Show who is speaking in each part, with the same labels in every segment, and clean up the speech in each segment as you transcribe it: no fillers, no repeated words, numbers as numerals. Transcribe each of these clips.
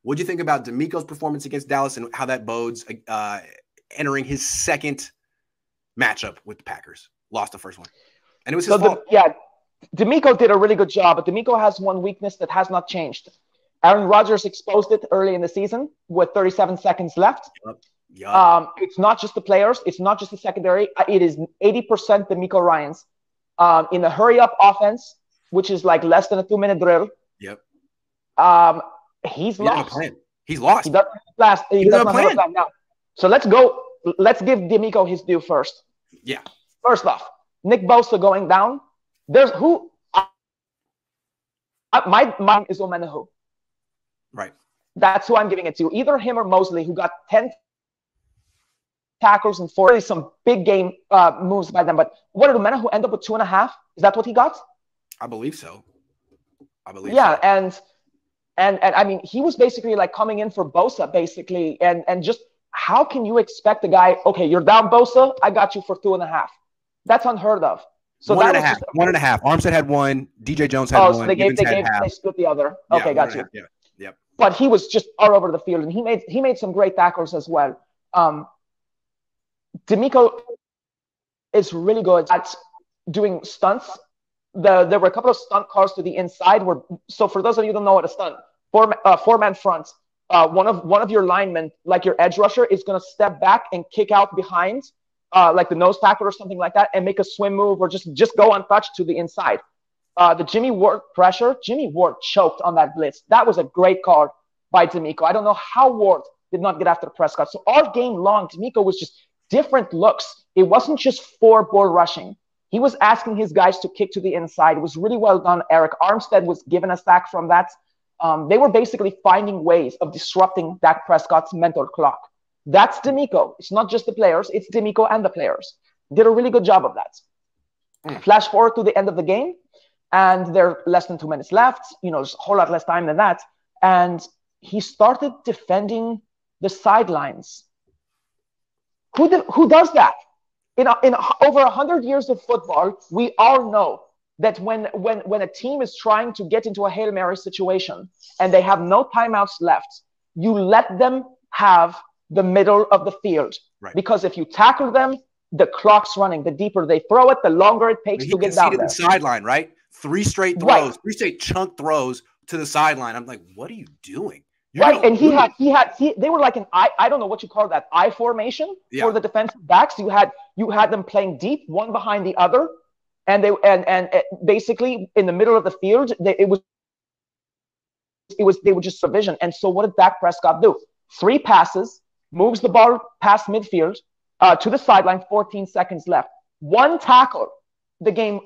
Speaker 1: What do you think about DeMeco's performance against Dallas and how that bodes entering his second matchup with the Packers? Lost the first one. And it was his fault.
Speaker 2: DeMeco did a really good job, but DeMeco has one weakness that has not changed. Aaron Rodgers exposed it early in the season with 37 seconds left.
Speaker 1: Yep.
Speaker 2: It's not just the players. It's not just the secondary. It is 80% DeMeco Ryans in the hurry-up offense, which is like less than a 2-minute drill.
Speaker 1: Yep.
Speaker 2: He's lost.
Speaker 1: He's lost.
Speaker 2: He doesn't have a plan now. So let's give DeMeco his due first.
Speaker 1: Yeah.
Speaker 2: First off, Nick Bosa going down. There's who? My mind is Omenahu.
Speaker 1: Right.
Speaker 2: That's who I'm giving it to. Either him or Mosley, who got 10 tackles and 40 some big game moves by them. But what did Omenahu end up with 2.5? Is that what he got?
Speaker 1: I believe so.
Speaker 2: Yeah, so. And I mean, he was basically like coming in for Bosa, basically, and just how can you expect a guy? Okay, you're down, Bosa. I got you for 2.5. That's unheard of. So
Speaker 1: 1.5. 1.5. Armstead had one. DJ Jones had one.
Speaker 2: So they split the other.
Speaker 1: Yeah,
Speaker 2: okay, got you.
Speaker 1: Yeah. Yep.
Speaker 2: But he was just all over the field, and he made some great tackles as well. DeMeco is really good at doing stunts. There were a couple of stunt calls to the inside. So for those of you who don't know what a stunt, four-man front, one of your linemen, like your edge rusher, is going to step back and kick out behind, like the nose tackle or something like that, and make a swim move or just go untouched to the inside. The Jimmy Ward pressure, Jimmy Ward choked on that blitz. That was a great call by DeMeco. I don't know how Ward did not get after Prescott. So all game long, DeMeco was just different looks. It wasn't just 4-ball rushing. He was asking his guys to kick to the inside. It was really well done. Eric Armstead was given a sack from that. They were basically finding ways of disrupting Dak Prescott's mental clock. That's DeMeco. It's not just the players. It's DeMeco and the players. Did a really good job of that. Flash forward to the end of the game, and there are less than 2 minutes left. There's a whole lot less time than that. And he started defending the sidelines. Who does that? In over 100 years of football, we all know that when a team is trying to get into a Hail Mary situation and they have no timeouts left, you let them have the middle of the field.
Speaker 1: Right.
Speaker 2: Because if you tackle them, the clock's running. The deeper they throw it, the longer it takes to get down there.
Speaker 1: The sideline, right? 3 straight throws, right. 3 straight chunk throws to the sideline. I'm like, what are you doing?
Speaker 2: Right, and they were like I don't know what you call that, I formation for the defensive backs. You had them playing deep, one behind the other, and they basically in the middle of the field, they were just subvision. And so what did Dak Prescott do? 3 passes, moves the ball past midfield to the sideline, 14 seconds left. 1 tackle, the game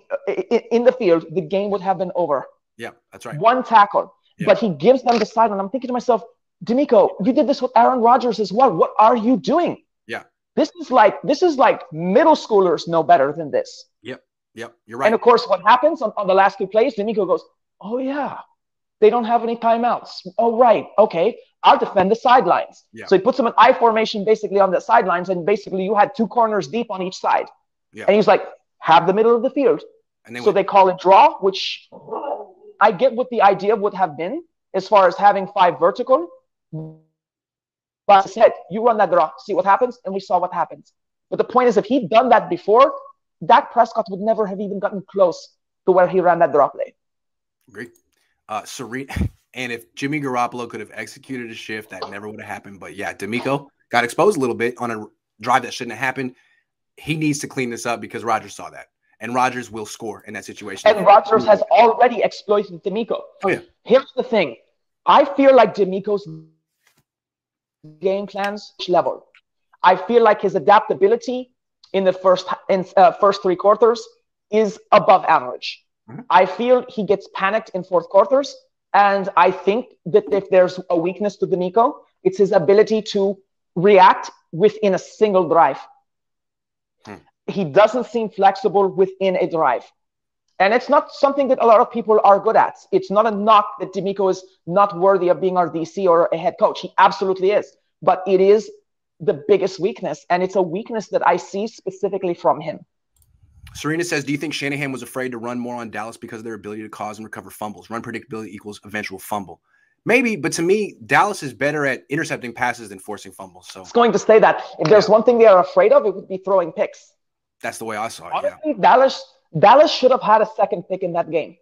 Speaker 2: in the field, the game would have been over.
Speaker 1: Yeah, that's right.
Speaker 2: 1 tackle. Yeah. But he gives them the sideline. I'm thinking to myself, DeMeco, you did this with Aaron Rodgers as well. What are you doing?
Speaker 1: Yeah.
Speaker 2: This is like middle schoolers know better than this.
Speaker 1: Yep. You're right.
Speaker 2: And of course, what happens on the last 2 plays, DeMeco goes, oh yeah, they don't have any timeouts. Oh, right. Okay. I'll defend the sidelines.
Speaker 1: Yeah.
Speaker 2: So he puts them in I formation basically on the sidelines, and basically you had 2 corners deep on each side.
Speaker 1: Yeah.
Speaker 2: And he's like, have the middle of the field. And so they call it draw, which I get what the idea would have been as far as having 5 vertical. But I said, you run that draw, see what happens, and we saw what happens. But the point is, if he'd done that before, Dak Prescott would never have even gotten close to where he ran that draw play.
Speaker 1: Great. Serene. And if Jimmy Garoppolo could have executed a shift, that never would have happened. But yeah, DeMeco got exposed a little bit on a drive that shouldn't have happened. He needs to clean this up because Rodgers saw that. And Rodgers will score in that situation.
Speaker 2: And Rodgers has already exploited DeMeco.
Speaker 1: Oh, yeah.
Speaker 2: Here's the thing. I feel like DeMeco's game plans level. I feel like his adaptability in the first 3 quarters is above average. Mm-hmm. I feel he gets panicked in 4th quarters. And I think that if there's a weakness to DeMeco, it's his ability to react within a single drive. He doesn't seem flexible within a drive. And it's not something that a lot of people are good at. It's not a knock that DeMeco is not worthy of being our DC or a head coach. He absolutely is. But it is the biggest weakness. And it's a weakness that I see specifically from him.
Speaker 1: Serena says, do you think Shanahan was afraid to run more on Dallas because of their ability to cause and recover fumbles? Run predictability equals eventual fumble. Maybe, but to me, Dallas is better at intercepting passes than forcing fumbles. So
Speaker 2: it's going to say that. If there's one thing they are afraid of, it would be throwing picks.
Speaker 1: That's the way I saw it.
Speaker 2: Honestly, yeah. Dallas should have had a second pick in that game.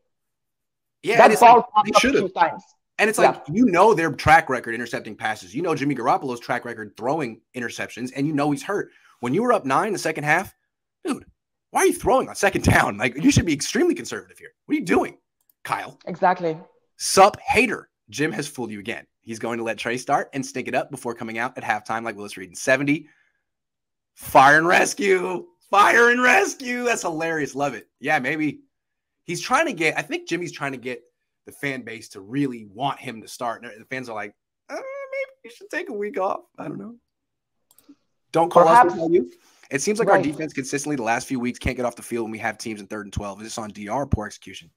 Speaker 1: Yeah,
Speaker 2: that ball popped
Speaker 1: like,
Speaker 2: up 2 times.
Speaker 1: And it's like, their track record intercepting passes. You know Jimmy Garoppolo's track record throwing interceptions, and you know he's hurt. When you were up 9 in the second half, dude, why are you throwing on second down? Like, you should be extremely conservative here. What are you doing, Kyle?
Speaker 2: Exactly.
Speaker 1: Sup, hater. Jim has fooled you again. He's going to let Trey start and stink it up before coming out at halftime like Willis Reed in 70. Fire and rescue. Fire and rescue. That's hilarious. Love it. Yeah, maybe. He's trying to get – I think Jimmy's trying to get the fan base to really want him to start. And the fans are like, maybe you should take a week off. I don't know. Don't call us to tell you. It seems like our defense consistently the last few weeks can't get off the field when we have teams in 3rd and 12. Is this on DR or poor execution?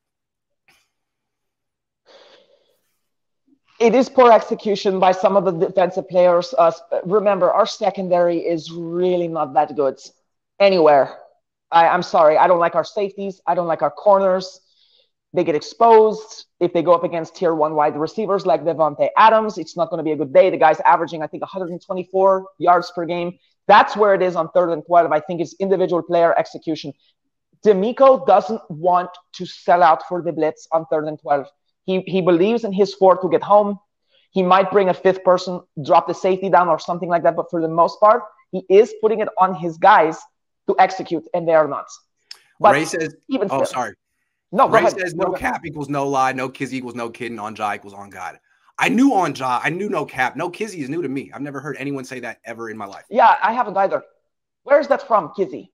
Speaker 2: It is poor execution by some of the defensive players. Remember, our secondary is really not that good anywhere. I'm sorry. I don't like our safeties. I don't like our corners. They get exposed. If they go up against tier 1 wide receivers like Devontae Adams, it's not going to be a good day. The guy's averaging, I think, 124 yards per game. That's where it is on 3rd and 12. I think it's individual player execution. DeMeco doesn't want to sell out for the blitz on 3rd and 12. He believes in his 4 to get home. He might bring a 5th person, drop the safety down or something like that. But for the most part, he is putting it on his guys to execute, and they are not.
Speaker 1: But Ray says, sorry.
Speaker 2: No,
Speaker 1: Ray says no cap equals no lie, no Kizzy equals no kid, and on Ja equals on God. I knew on Ja. I knew no cap. No Kizzy is new to me. I've never heard anyone say that ever in my life.
Speaker 2: Yeah, I haven't either. Where is that from, Kizzy?